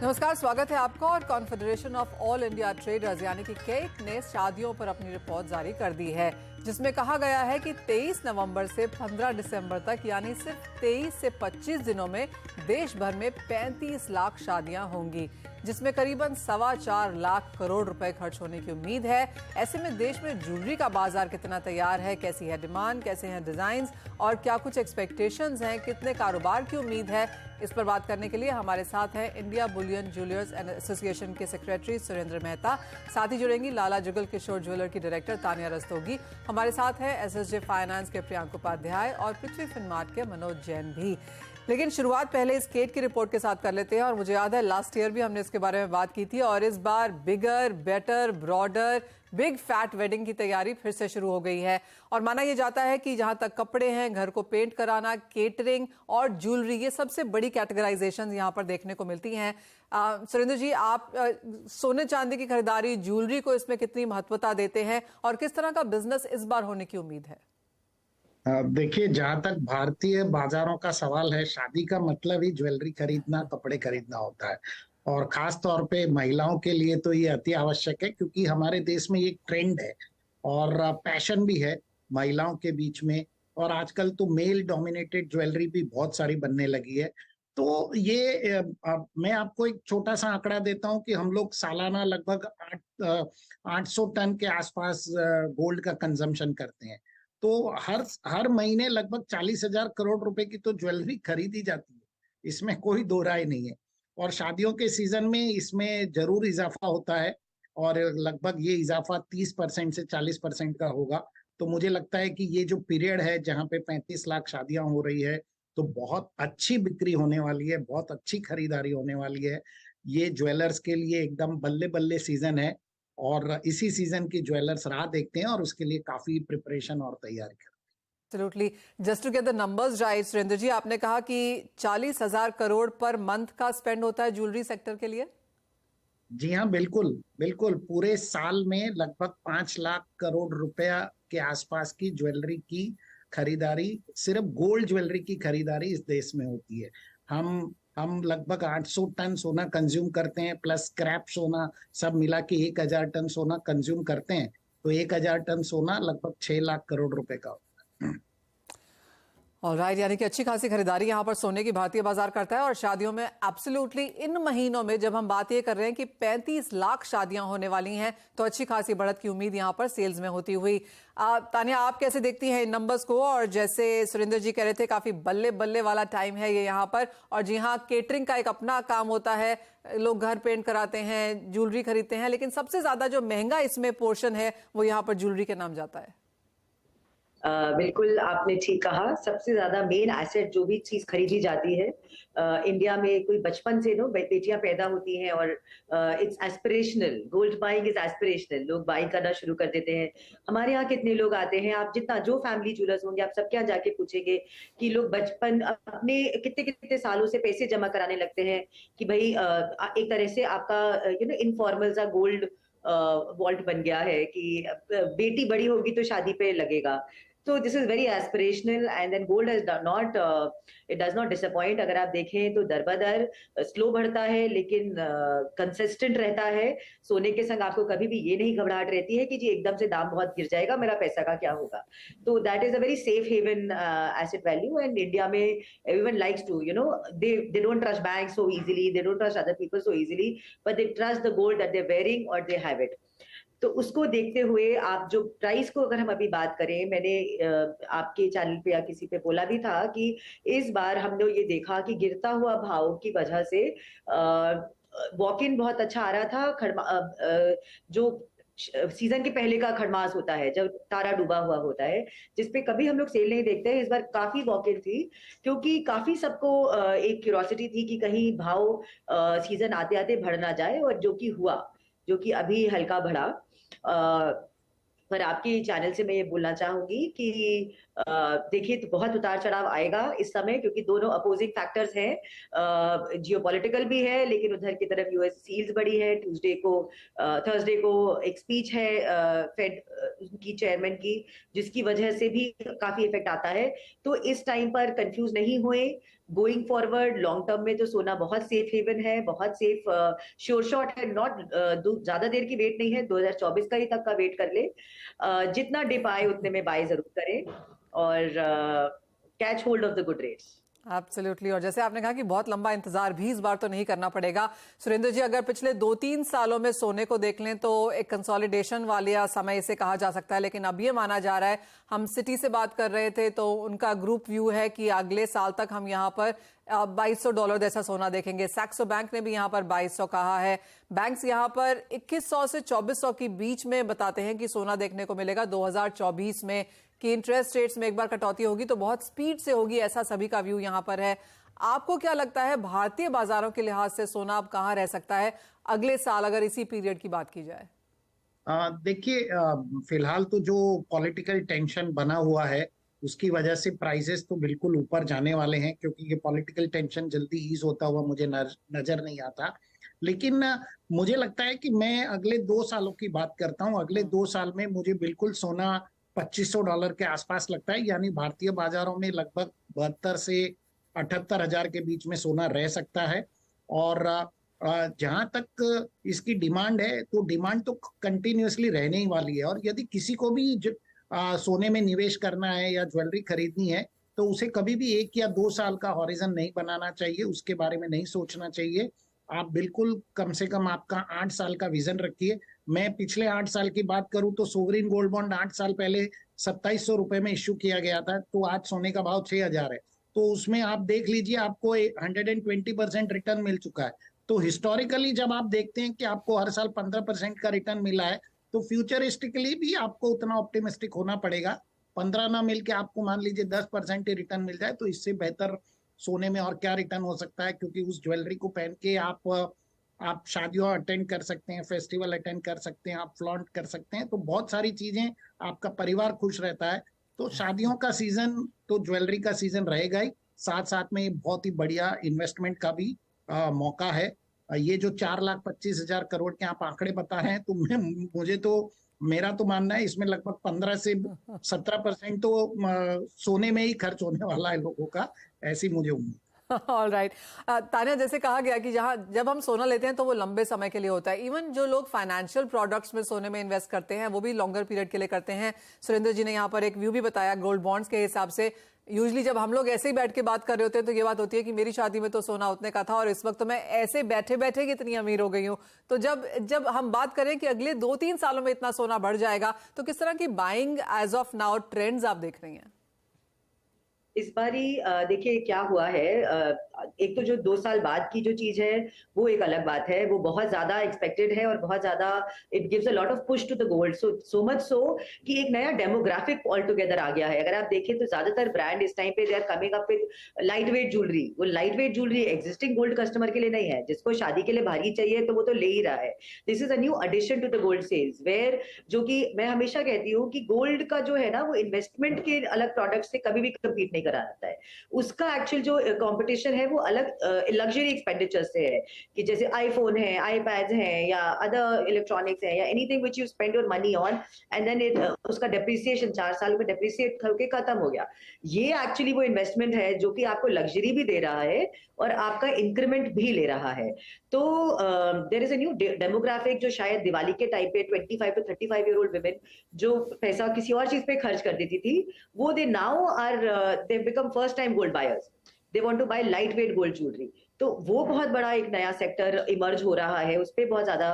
नमस्कार, स्वागत है आपका। और confederation of all India traders यानी कि केट ने शादियों पर अपनी रिपोर्ट जारी कर दी है, जिसमें कहा गया है कि 23 नवंबर से 15 दिसंबर तक यानी सिर्फ 23 से 25 दिनों में देश भर में 35 लाख शादियां होंगी, जिसमें करीबन 4.25 लाख करोड़ रुपए खर्च होने की उम्मीद है। ऐसे में देश में ज्वेलरी का बाजार कितना तैयार है, कैसी है डिमांड, कैसे हैं डिजाइन्स और क्या कुछ एक्सपेक्टेशंस हैं, कितने कारोबार की उम्मीद है, इस पर बात करने के लिए हमारे साथ हैं इंडिया बुलियन ज्वेलर्स एसोसिएशन के सेक्रेटरी सुरेंद्र मेहता। साथ ही जुड़ेंगी लाला जुगल किशोर ज्वेलर की डायरेक्टर तानिया रस्तोगी। हमारे साथ है एसएसजे फाइनेंस के प्रियांक उपाध्याय और पृथ्वी फिनमार्ट के मनोज जैन भी। लेकिन शुरुआत पहले इस केट की रिपोर्ट के साथ कर लेते हैं। और मुझे याद है लास्ट ईयर भी हमने इसके बारे में बात की थी, और इस बार bigger, better, broader, big fat wedding की तैयारी फिर से शुरू हो गई है। और माना यह जाता है कि जहां तक कपड़े हैं, घर को पेंट कराना, केटरिंग और ज्वेलरी, ये सबसे बड़ी कैटेगराइजेशन यहां पर देखने को मिलती हैं। सुरेंद्र जी, आप सोने चांदी की खरीदारी, ज्वेलरी को इसमें कितनी महत्वता देते हैं और किस तरह का बिजनेस इस बार होने की उम्मीद है? देखिए, जहां तक भारतीय बाजारों का सवाल है, शादी का मतलब ही ज्वेलरी खरीदना, कपड़े खरीदना होता है। और खास तौर पे महिलाओं के लिए तो ये अति आवश्यक है, क्योंकि हमारे देश में ये ट्रेंड है और पैशन भी है महिलाओं के बीच में। और आजकल तो मेल डोमिनेटेड ज्वेलरी भी बहुत सारी बनने लगी है। तो ये मैं आपको एक छोटा सा आंकड़ा देता हूं कि हम लोग सालाना लगभग 800 टन के आसपास गोल्ड का कंजम्पशन करते हैं। तो हर महीने लगभग 40,000 करोड़ रुपए की तो ज्वेलरी खरीदी जाती है, इसमें कोई दो राय नहीं है। और शादियों के सीजन में इसमें जरूर इजाफा होता है, और लगभग ये इजाफा 30% से 40% का होगा। तो मुझे लगता है कि ये जो पीरियड है जहां पे 35 लाख शादियां हो रही है, तो बहुत अच्छी बिक्री होने वाली है, बहुत अच्छी खरीदारी होने वाली है। ये ज्वेलर्स के लिए एकदम बल्ले बल्ले सीजन है, और इसी सीजन की ज्वेलर्स राह देखते हैं और उसके लिए काफी प्रिपरेशन और तैयारी करते हैं। Absolutely. Just to get the numbers right, Surendra ji, आपने कहा कि 40,000 करोड़ पर मंथ का स्पेंड होता है ज्वेलरी सेक्टर के लिए। जी हाँ, बिल्कुल बिल्कुल। पूरे साल में लगभग 5 लाख करोड़ रुपया के आसपास की ज्वेलरी की खरीदारी, सिर्फ गोल्ड ज्वेलरी की खरीदारी इस देश में होती है। हम लगभग 800 टन सोना कंज्यूम करते हैं, प्लस स्क्रैप सोना सब मिला के 1,000 टन सोना कंज्यूम करते हैं। तो 1,000 टन सोना लगभग 6 लाख करोड़ रुपए का होता है। ऑलराइट, यानी कि अच्छी खासी खरीदारी यहां पर सोने की भारतीय बाजार करता है। और शादियों में एब्सोल्युटली इन महीनों में जब हम बात ये कर रहे हैं कि 35 लाख शादियां होने वाली हैं, तो अच्छी खासी बढ़त की उम्मीद यहां पर सेल्स में होती हुई। तानिया, आप कैसे देखती हैं इन नंबर्स को? और जैसे सुरेंद्र जी कह रहे थे, काफी बल्ले बल्ले वाला टाइम है ये यहाँ पर। और जी हाँ, केटरिंग का एक अपना काम होता है, लोग घर पेंट कराते हैं, ज्वेलरी खरीदते हैं, लेकिन सबसे ज्यादा जो महंगा इसमें पोर्शन है वो यहाँ पर ज्वेलरी के नाम जाता है। बिल्कुल आपने ठीक कहा। सबसे ज्यादा मेन एसेट जो भी चीज खरीदी जाती है इंडिया में, कोई बचपन से बेटियां पैदा होती हैं और it's aspirational, gold buying is aspirational, लोग बाइंग करना शुरू कर देते हैं। हमारे यहाँ कितने लोग आते हैं, आप जितना जो फैमिली ज्वेलर्स होंगे, आप सबके यहाँ जाके पूछेंगे कि लोग बचपन अपने कितने कितने सालों से पैसे जमा कराने लगते हैं कि भाई एक तरह से आपका इनफॉर्मल सा गोल्ड वॉल्ट बन गया है कि बेटी बड़ी होगी तो शादी पे लगेगा। तो this is very aspirational and then gold is not, it does not disappoint. अगर आप देखें तो दर बदर स्लो बढ़ता है, लेकिन कंसिस्टेंट रहता है। सोने के संग आपको कभी भी ये नहीं घबराहट रहती है कि जी एकदम से दाम बहुत गिर जाएगा, मेरा पैसा का क्या होगा। तो that is a very safe haven asset value. And India में everyone likes to they don't trust banks so easily, they don't trust other people so easily, but they trust the gold that they're wearing or they have it. तो उसको देखते हुए आप जो price को अगर हम अभी बात करें, मैंने आपके चैनल पे या किसी पे बोला भी था कि इस बार हमने ये देखा कि गिरता हुआ भाव की वजह से वॉक इन बहुत अच्छा आ रहा था। जो सीजन के पहले का खड़मास होता है, जब तारा डूबा हुआ होता है, जिसपे कभी हम लोग सेल नहीं देखते हैं, इस बार काफी वॉक इन थी, क्योंकि काफी सबको एक क्यूरोसिटी थी कि कहीं भाव सीजन आते आते बढ़ ना जाए, और जो कि हुआ, जो कि अभी हल्का बढ़ा। पर आपके चैनल से मैं ये बोलना चाहूंगी कि देखिए तो बहुत उतार चढ़ाव आएगा इस समय, क्योंकि दोनों अपोजिंग फैक्टर्स हैं। जियोपॉलिटिकल भी है, लेकिन उधर की तरफ यूएस सील्स बड़ी है। थर्सडे को एक स्पीच है फेड की चेयरमैन की, जिसकी वजह से भी काफी इफेक्ट आता है। तो इस टाइम पर कंफ्यूज नहीं हुए। गोइंग फॉरवर्ड लॉन्ग टर्म में तो सोना बहुत सेफ हेवन है, बहुत सेफ श्योर शॉट है। नॉट ज्यादा देर की वेट नहीं है, 2024 का ही तक का वेट कर ले। जितना डिप आए उतने में बाय जरूर करें और catch hold of the good rates. Absolutely. और जैसे आपने कहा कि बहुत लंबा इंतजार भी इस बार तो नहीं करना पड़ेगा। सुरेंद्र जी, अगर पिछले 2-3 सालों में सोने को देख लें तो एक कंसोलिडेशन वाला समय इसे कहा जा सकता है, लेकिन अब ये माना जा रहा है, हम सिटी से बात कर रहे थे तो उनका ग्रुप व्यू है कि अगले साल तक हम यहाँ पर $2200 जैसा सोना देखेंगे। सैक्सो बैंक ने भी यहाँ पर 2200 कहा है। बैंक्स यहाँ पर 2100 से 2400 के बीच में बताते हैं कि सोना देखने को मिलेगा 2024 में, कि इंटरेस्ट रेट्स में एक बार कटौती होगी तो बहुत स्पीड से होगी, ऐसा सभी का व्यू यहाँ पर है। आपको क्या लगता है भारतीय बाजारों के लिहाज से सोना अब कहाँ रह सकता है अगले साल, अगर इसी पीरियड की बात की जाए? देखिए, फिलहाल तो जो पॉलिटिकल टेंशन बना हुआ है उसकी वजह से प्राइसेस तो बिल्कुल ऊपर जाने वाले हैं, क्योंकि ये पॉलिटिकल टेंशन जल्दी ईज होता हुआ मुझे नजर नहीं आता। लेकिन मुझे लगता है कि मैं अगले 2 सालों की बात करता हूँ। अगले 2 साल में मुझे बिल्कुल सोना $2500 के आसपास लगता है, यानी भारतीय बाजारों में लगभग 72 से 78 हजार के बीच में सोना रह सकता है। और जहां तक इसकी डिमांड है तो डिमांड तो कंटिन्यूअसली रहने ही वाली है। और यदि किसी को भी सोने में निवेश करना है या ज्वेलरी खरीदनी है तो उसे कभी भी 1 या 2 साल का हॉरिजन नहीं बनाना चाहिए, उसके बारे में नहीं सोचना चाहिए। आप बिल्कुल कम से कम आपका 8 साल का विजन रखिए। मैं पिछले 8 साल की बात करूं तो सोवरिन गोल्ड बॉन्ड 8 साल पहले 2700 रुपए में इश्यू किया गया था, तो आज सोने का भाव 6000 है। तो उसमें आप देख लीजिए, आपको 120% रिटर्न मिल चुका है। तो हिस्टोरिकली जब आप देखते हैं कि आपको हर साल 15% का रिटर्न मिला है, तो फ्यूचरिस्टिकली भी आपको उतना ऑप्टिमिस्टिक होना पड़ेगा। 15 ना मिल के आपको मान लीजिए 10% ही रिटर्न मिल जाए, तो इससे बेहतर सोने में और क्या रिटर्न हो सकता है। क्योंकि उस ज्वेलरी को पहन के आप शादियों अटेंड कर सकते हैं, फेस्टिवल अटेंड कर सकते हैं, आप फ्लॉन्ट कर सकते हैं, तो बहुत सारी चीजें, आपका परिवार खुश रहता है। तो शादियों का सीजन तो ज्वेलरी का सीजन रहेगा ही, साथ साथ में बहुत ही बढ़िया इन्वेस्टमेंट का भी मौका है। ये जो 4,25,000 करोड़ के आप आंकड़े बता रहे हैं, तो मेरा तो मानना है इसमें लगभग 15 से 17% तो सोने में ही खर्च होने वाला है लोगों का, ऐसी मुझे उम्मीद। All right. तान्या, जैसे कहा गया कि जब हम सोना लेते हैं तो वो लंबे समय के लिए होता है। इवन जो लोग फाइनेंशियल प्रोडक्ट्स में सोने में इन्वेस्ट करते हैं वो भी लॉन्गर पीरियड के लिए करते हैं। सुरेंद्र जी ने यहाँ पर एक व्यू भी बताया गोल्ड बॉन्ड्स के हिसाब से। यूजली जब हम लोग ऐसे ही बैठ के बात कर रहे होते हैं तो ये बात होती है कि मेरी शादी में तो सोना उतने का था और इस वक्त तो मैं ऐसे बैठे बैठे कितनी अमीर हो गई हूँ। तो जब हम बात करें कि अगले 2-3 सालों में इतना सोना बढ़ जाएगा, तो किस तरह की buying as of now trends आप देख रही हैं? इस बारी देखिए क्या हुआ है। एक तो जो 2 साल बाद की जो चीज है वो एक अलग बात है, वो बहुत ज्यादा एक्सपेक्टेड है और बहुत ज्यादा it gives a lot of push to the gold. So much so कि एक नया डेमोग्राफिक ऑल टुगेदर आ गया है। अगर आप देखें तो ज्यादातर ब्रांड इस टाइम पे they are coming up with light weight jewellery. वो light weight jewellery existing gold customer के लिए नहीं है, जिसको शादी के लिए भारी चाहिए तो वो तो ले ही रहा है। This is a new addition to the gold sales, where जो कि मैं हमेशा कहती हूँ कि गोल्ड का जो है ना वो इन्वेस्टमेंट के अलग प्रोडक्ट से कभी भी कम्पीट नहीं करा जाता है। उसका एक्चुअल जो कंपटीशन है वो अलग लग्जरी एक्सपेंडिचर से है, कि जैसे आईफोन है, आईपैड्स हैं या अदर इलेक्ट्रॉनिक्स है या anything which you spend your money on and then उसका डेप्रिसिएशन 4 साल में डेप्रिसिएट करके खत्म हो गया। ये एक्चुअली वो इन्वेस्टमेंट है जो कि आपको लग्जरी भी दे रहा है और आपका इंक्रीमेंट भी ले रहा है। तो there is a new demographic जो शायद दिवाली के टाइम पे 25 to 35 ईयर ओल्ड वुमेन जो पैसा किसी और चीज पे खर्च कर देती थी, वो they now are they become first time gold buyers. They want to buy light weight gold jewellery. तो वो बहुत बड़ा एक नया सेक्टर इमर्ज हो रहा है, उस पर बहुत ज्यादा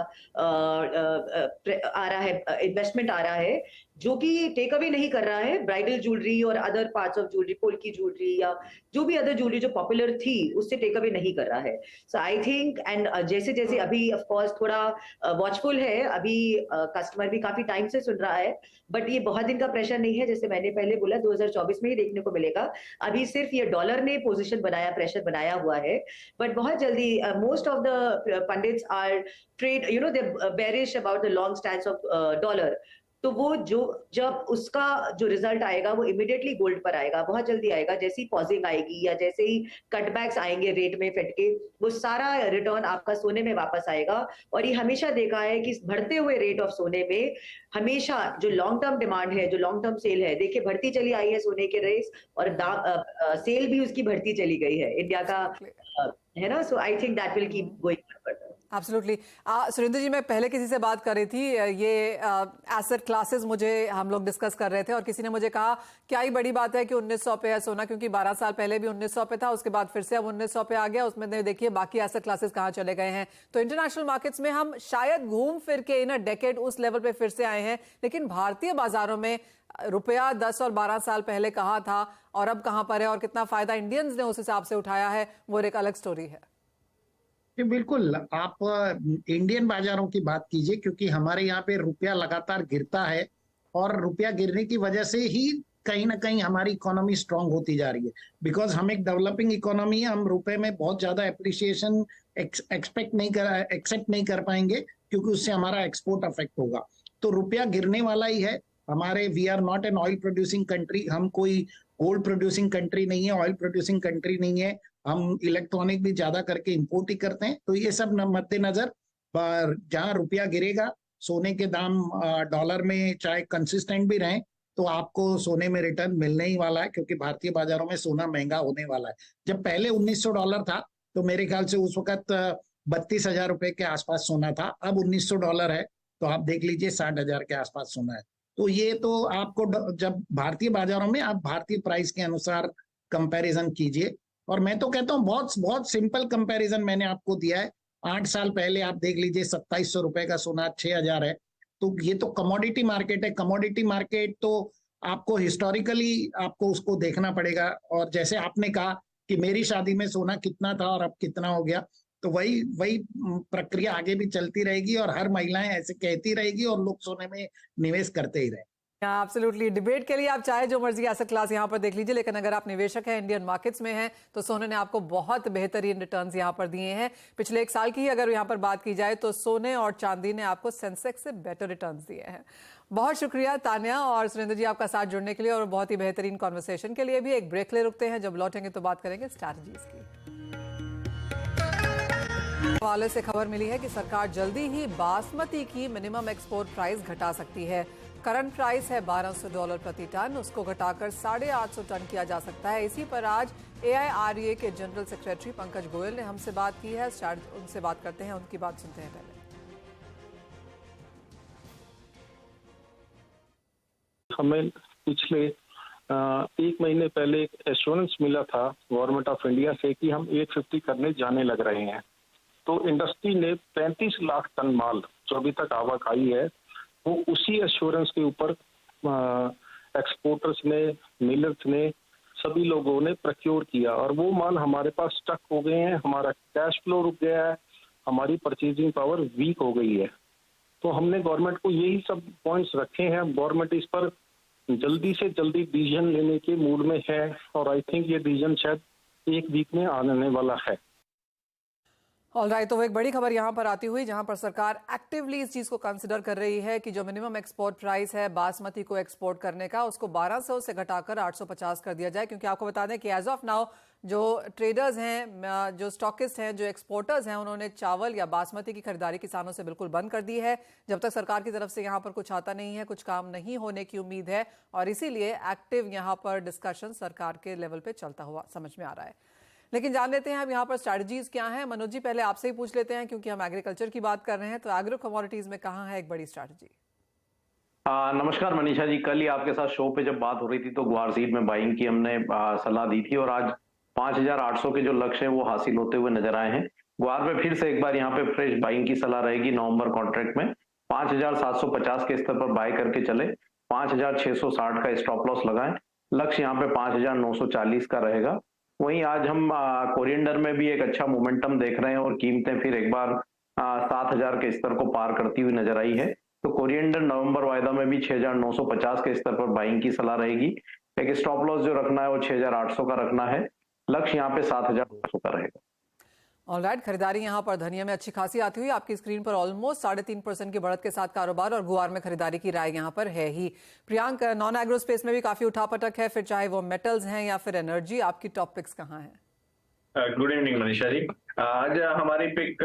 आ रहा है, इन्वेस्टमेंट आ रहा है, जो कि टेक अवे नहीं कर रहा है ब्राइडल ज्वेलरी और other parts of jewellery, polki jewellery या जो भी अदर ज्वेलरी जो पॉपुलर थी उससे टेक अवे नहीं कर रहा है। सो आई थिंक एंड जैसे जैसे अभी ऑफ कोर्स थोड़ा वॉचफुल है, अभी कस्टमर भी काफी टाइम से सुन रहा है, बट ये बहुत दिन का प्रेशर नहीं है। जैसे मैंने पहले बोला 2024 में ही देखने को मिलेगा। अभी सिर्फ ये डॉलर ने पोजीशन बनाया, प्रेशर बनाया हुआ है, बट बहुत जल्दी most of the pundits are trade, you know, they bearish about the long stand of dollar. तो वो जो जब उसका जो रिजल्ट आएगा वो इमीडिएटली गोल्ड पर आएगा, बहुत जल्दी आएगा। जैसे ही पॉजिंग आएगी या जैसे ही कटबैक्स आएंगे रेट में फेड के, वो सारा रिटर्न आपका सोने में वापस आएगा। और ये हमेशा देखा है कि इस बढ़ते हुए रेट ऑफ सोने में हमेशा जो लॉन्ग टर्म डिमांड है, जो लॉन्ग टर्म सेल है, देखिए बढ़ती चली आई है सोने के रेस, और सेल भी उसकी बढ़ती चली गई है इंडिया का, है ना। So I think that will keep going further. Absolutely. Surendra ji, मैं पहले किसी से बात कर रही थी, ये एसेट क्लासेस मुझे हम लोग डिस्कस कर रहे थे और किसी ने मुझे कहा क्या ही बड़ी बात है कि 1900 पे है सोना, क्योंकि 12 साल पहले भी 1900 पे था, उसके बाद फिर से अब 1900 पे आ गया। उसमें देखिए बाकी एसेट क्लासेस कहाँ चले गए हैं। तो इंटरनेशनल मार्केट्स में हम शायद घूम फिर के इन अ डेकेड उस लेवल पे फिर से आए हैं, लेकिन भारतीय बाजारों में रुपया 10 और 12 साल पहले कहाँ था और अब कहाँ पर है, और कितना फायदा इंडियंस ने उस हिसाब से उठाया है, वो एक अलग स्टोरी है। जी बिल्कुल, आप इंडियन बाजारों की बात कीजिए, क्योंकि हमारे यहाँ पे रुपया लगातार गिरता है और रुपया गिरने की वजह से ही कहीं ना कहीं हमारी इकोनॉमी स्ट्रांग होती जा रही है। बिकॉज हम एक डेवलपिंग इकोनॉमी है, हम रुपए में बहुत ज्यादा एप्रिसिएशन एक्सेप्ट नहीं कर पाएंगे, क्योंकि उससे हमारा एक्सपोर्ट अफेक्ट होगा। तो रुपया गिरने वाला ही है। हमारे we are not an oil producing country, हम कोई गोल्ड प्रोड्यूसिंग कंट्री नहीं है, ऑयल प्रोड्यूसिंग कंट्री नहीं है। हम इलेक्ट्रॉनिक भी ज्यादा करके इंपोर्ट ही करते हैं। तो ये सब मद्देनजर जहां रुपया गिरेगा, सोने के दाम डॉलर में चाहे कंसिस्टेंट भी रहें, तो आपको सोने में रिटर्न मिलने ही वाला है, क्योंकि भारतीय बाजारों में सोना महंगा होने वाला है। जब पहले $1900 था, तो मेरे ख्याल से उस वक्त 32,000 रुपए के आसपास सोना था। अब $1900 है, तो आप देख लीजिए 60,000 के आसपास सोना है। तो ये तो आपको जब भारतीय बाजारों में आप भारतीय प्राइस के अनुसार कंपैरिजन कीजिए। और मैं तो कहता हूँ बहुत बहुत सिंपल कंपैरिजन मैंने आपको दिया है। 8 साल पहले आप देख लीजिए 2700 रुपए का सोना 6,000 है। तो ये तो कमोडिटी मार्केट है। कमोडिटी मार्केट तो आपको हिस्टोरिकली आपको उसको देखना पड़ेगा। और जैसे आपने कहा कि मेरी शादी में सोना कितना था और अब कितना हो गया, तो वही वही प्रक्रिया आगे भी चलती रहेगी और हर महिलाएं ऐसे कहती रहेगी और लोग सोने में निवेश करते ही रहे। एब्सोल्युटली। डिबेट के लिए आप चाहे जो मर्जी एसेट क्लास यहाँ पर देख लीजिए, लेकिन अगर आप निवेशक हैं, इंडियन मार्केट्स में हैं, तो सोने ने आपको बहुत बेहतरीन रिटर्न्स यहाँ पर दिए हैं। पिछले 1 साल की ही अगर यहाँ पर बात की जाए तो सोने और चांदी ने आपको सेंसेक्स से बेटर रिटर्न्स दिए हैं। बहुत शुक्रिया तान्या और सुरेंद्र जी आपका साथ जुड़ने के लिए और बहुत ही बेहतरीन कॉन्वर्सेशन के लिए भी। एक ब्रेक ले रुकते हैं, जब लौटेंगे तो बात करेंगे स्ट्रैटेजीज की। हवाले से खबर मिली है कि सरकार जल्दी ही बासमती की मिनिमम एक्सपोर्ट प्राइस घटा सकती है। करंट प्राइस है $1200 प्रति टन, उसको घटाकर 850 टन किया जा सकता है। इसी पर आज AIREA के जनरल सेक्रेटरी पंकज गोयल ने हमसे बात की है। उनसे बात करते हैं, उनकी बात सुनते हैं पहले। हमें पिछले 1 महीने पहले एक एश्योरेंस मिला था गवर्नमेंट ऑफ इंडिया से कि हम 850 करने जाने लग रहे हैं। तो इंडस्ट्री ने 35 लाख टन माल जो अभी तक आवक आई है, वो उसी एश्योरेंस के ऊपर एक्सपोर्टर्स ने, मिलर्स ने, सभी लोगों ने प्रोक्योर किया और वो माल हमारे पास स्टक हो गए हैं। हमारा कैश फ्लो रुक गया है, हमारी परचेजिंग पावर वीक हो गई है। तो हमने गवर्नमेंट को यही सब पॉइंट्स रखे हैं। गवर्नमेंट इस पर जल्दी से जल्दी डिसीजन लेने के मूड में है और आई थिंक ये डिसीजन शायद 1 वीक में आने वाला है। ऑलराइट, तो वो एक बड़ी खबर यहाँ पर आती हुई जहाँ पर सरकार एक्टिवली इस चीज को कंसिडर कर रही है कि जो मिनिमम एक्सपोर्ट प्राइस है बासमती को एक्सपोर्ट करने का, उसको 1200 से घटाकर 850 कर दिया जाए। क्योंकि आपको बता दें कि एज ऑफ नाउ जो ट्रेडर्स हैं, जो स्टॉकिस्ट हैं, जो एक्सपोर्टर्स हैं, उन्होंने चावल या बासमती की खरीदारी किसानों से बिल्कुल बंद कर दी है। जब तक सरकार की तरफ से यहाँ पर कुछ आता नहीं है, कुछ काम नहीं होने की उम्मीद है और इसीलिए एक्टिव यहाँ पर डिस्कशन सरकार के लेवल पे चलता हुआ समझ में आ रहा है। लेकिन जान लेते हैं अब यहाँ पर स्ट्रैटेजीज क्या हैं। मनोज जी, पहले आपसे ही पूछ लेते हैं क्योंकि हम एग्रीकल्चर की बात कर रहे हैं, तो एग्रो कमोडिटीज में कहाँ है एक बड़ी स्ट्रैटेजी? नमस्कार मनीषा जी, कल ही आपके साथ शो पे जब बात हो रही थी तो ग्वार सीड में बाइंग की हमने सलाह दी थी और आज 5,800 के जो लक्ष्य है वो हासिल होते हुए नजर आए हैं। ग्वार में फिर से एक बार यहाँ पे फ्रेश बाइंग की सलाह रहेगी। नवंबर कॉन्ट्रैक्ट में 5,750 के स्तर पर बाय करके चले, 5,660 का स्टॉप लॉस लगाएं। लक्ष्य यहाँ पे 5,940 का रहेगा। वहीं आज हम कोरिएंडर में भी एक अच्छा मोमेंटम देख रहे हैं और कीमतें फिर एक बार 7,000 के स्तर को पार करती हुई नजर आई है। तो कोरिएंडर नवंबर वायदा में भी 6,950 के स्तर पर बाइंग की सलाह रहेगी। एक स्टॉप लॉस जो रखना है वो 6,800 का रखना है। लक्ष्य यहाँ पे 7,200 का रहेगा। ऑलराइट, खरीदारी यहाँ पर धनिया में अच्छी खासी आती हुई आपकी स्क्रीन पर ऑलमोस्ट 3.5% की बढ़त के साथ कारोबार और गुआर में खरीदारी की राय यहाँ पर है ही। प्रियांक, नॉन एग्रो स्पेस में भी काफी उठापटक है, फिर चाहे वो मेटल्स हैं या फिर एनर्जी, आपकी टॉप पिक्स कहाँ हैं? Good evening Manisha ji. आज हमारी पिक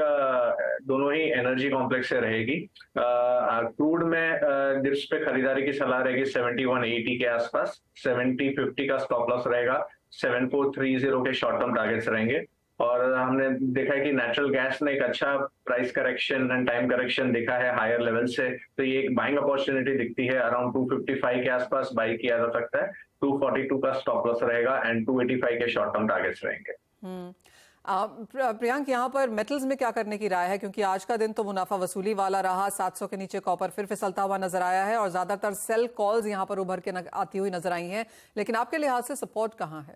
दोनों ही एनर्जी कॉम्प्लेक्स से रहेगी। क्रूड में डिप्स पे खरीदारी की सलाह रहेगी 7180 के आसपास, 7050 का स्टॉप लॉस रहेगा, 7430 के शॉर्ट टर्म टारगेट्स रहेंगे। और हमने देखा है कि नेचुरल गैस ने एक अच्छा price correction and time correction देखा है हायर लेवल से, तो ये एक बाइंग अपॉर्चुनिटी दिखती है। अराउंड 255 के आसपास बाई किया जा सकता है, 242 का स्टॉप लॉस रहेगा एंड 285 के शॉर्ट टर्म टारगेट्स रहेंगे। प्रियांक, यहाँ पर मेटल्स में क्या करने की राय है, क्योंकि आज का दिन तो मुनाफा वसूली वाला रहा, 700 के नीचे कॉपर फिर फिसलता हुआ नजर आया है और ज्यादातर सेल कॉल्स यहाँ पर उभर के आती हुई नजर आई हैं, लेकिन आपके लिहाज से सपोर्ट कहाँ है?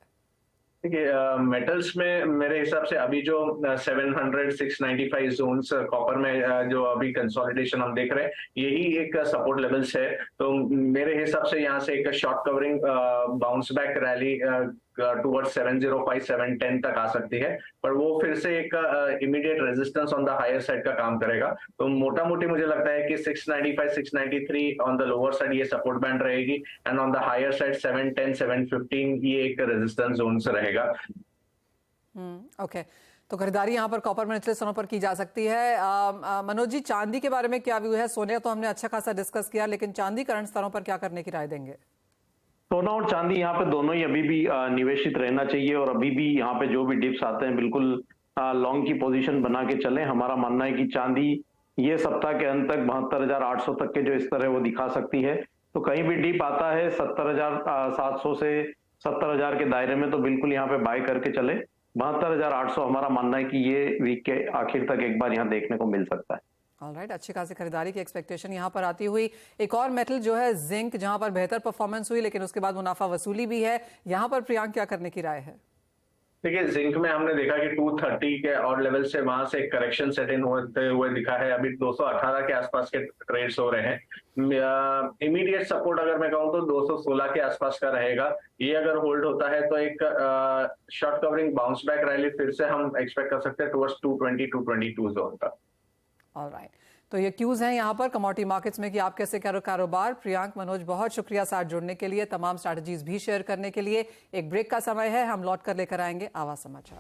देखिए, मेटल्स में मेरे हिसाब से अभी जो 700 695 जोन्स कॉपर में जो अभी कंसोलिडेशन हम देख रहे हैं, यही एक सपोर्ट लेवल्स है। तो मेरे हिसाब से यहाँ से एक short covering bounce back rally towards 705 710 तक आ सकती है, पर वो फिर से एक immediate resistance on the higher side का काम करेगा। तो मोटा मोटी मुझे लगता है कि 695 693 ऑन द लोअर साइड ये सपोर्ट बैंड रहेगी and on the higher side 710 715 ये एक रेजिस्टेंस जोन से रहेगा। ओके, तो खरीदारी यहाँ पर कॉपर में निचले स्थानों पर की जा सकती है। मनोज जी, चांदी के बारे में क्या व्यू है? सोने तो हमने अच्छा खासा डिस्कस किया, लेकिन चांदी करंट स्तरों पर क्या करने की राय देंगे? सोना और चांदी यहाँ पे दोनों ही अभी भी निवेशित रहना चाहिए और अभी भी यहाँ पे जो भी डिप्स आते हैं बिल्कुल लॉन्ग की पोजीशन बना के चलें। हमारा मानना है कि चांदी ये सप्ताह के अंत तक 72,800 तक के जो स्तर है वो दिखा सकती है। तो कहीं भी डिप आता है 70,700 से 70,000 के दायरे में, तो बिल्कुल यहाँ पे बाय करके चले। 72,800 हमारा मानना है कि ये वीक के आखिर तक एक बार यहाँ देखने को मिल सकता है। ऑलराइट, अच्छी खासी खरीदारी की एक्सपेक्टेशन यहाँ पर आती हुई। एक और मेटल जो है जिंक, जहां पर बेहतर परफॉर्मेंस हुई लेकिन उसके बाद मुनाफा वसूली भी है, यहाँ पर प्रियांक क्या करने की राय है? देखिए, जिंक में हमने देखा कि 230 के और लेवल से वहां से एक करेक्शन सेट इन होते हुए दिखा है। अभी 218 के आसपास के ट्रेड्स हो रहे हैं। इमीडिएट सपोर्ट अगर मैं कहूँ तो 216 के आसपास का रहेगा। ये अगर होल्ड होता है तो एक short covering bounce back rally फिर से हम एक्सपेक्ट कर सकते हैं टुवर्ड्स 220 222 जोन का। ऑलराइट, तो ये क्यूज हैं यहाँ पर कमोडिटी मार्केट्स में कि आप कैसे करो कारोबार। प्रियांक, मनोज, बहुत शुक्रिया साथ जुड़ने के लिए, तमाम स्ट्रैटेजीज भी शेयर करने के लिए। एक ब्रेक का समय है, हम लौट कर लेकर आएंगे आवाज समाचार।